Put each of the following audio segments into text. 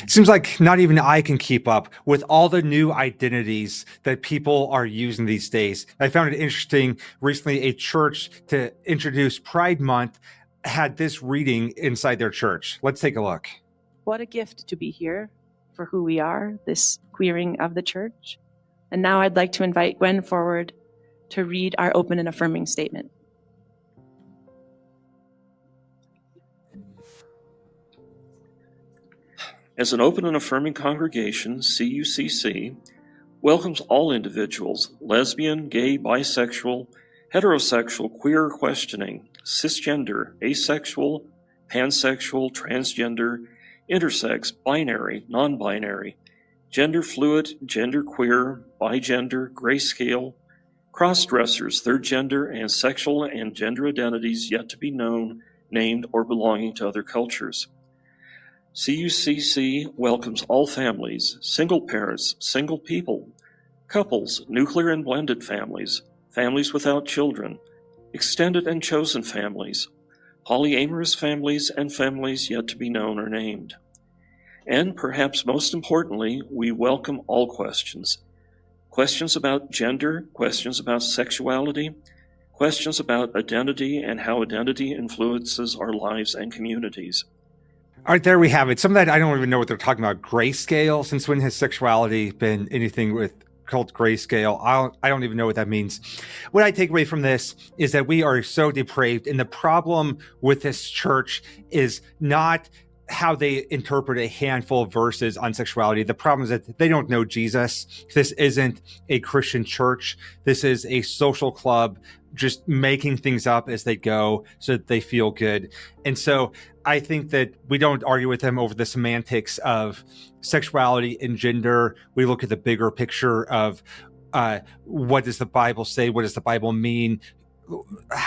It seems like not even I can keep up with all the new identities that people are using these days. I found it interesting. Recently, a church to introduce Pride Month had this reading inside their church. Let's take a look. What a gift to be here for who we are, this queering of the church. And now I'd like to invite Gwen forward to read our open and affirming statement. As an open and affirming congregation, CUCC welcomes all individuals, lesbian, gay, bisexual, heterosexual, queer, questioning, cisgender, asexual, pansexual, transgender, intersex, binary, non-binary, gender fluid, gender queer, bigender, grayscale, cross-dressers, third gender, and sexual and gender identities yet to be known, named, or belonging to other cultures. CUCC welcomes all families, single parents, single people, couples, nuclear and blended families, families without children, extended and chosen families, polyamorous families, and families yet to be known or named. And perhaps most importantly, we welcome all questions. Questions about gender, questions about sexuality, questions about identity and how identity influences our lives and communities. All right, there we have it. Some of that, I don't even know what they're talking about. Grayscale. Since when has sexuality been anything with called grayscale? I don't even know what that means. What I take away from this is that we are so depraved, and the problem with this church is not how they interpret a handful of verses on sexuality. The problem is that they don't know Jesus. This isn't a Christian church. This is a social club just making things up as they go so that they feel good. And so I think that we don't argue with them over the semantics of sexuality and gender. We look at the bigger picture of what does the Bible say? What does the Bible mean?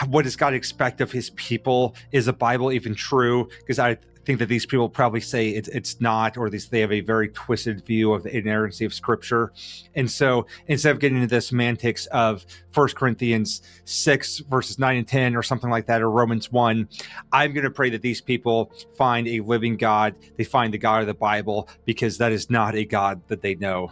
What does God expect of his people? Is the Bible even true? Because I think that these people probably say it's not, or at least they have a very twisted view of the inerrancy of Scripture. And so instead of getting into the semantics of 1 Corinthians 6 verses 9 and 10 or something like that, or Romans 1, I'm going to pray that these people find a living God. They find the God of the Bible, because that is not a God that they know.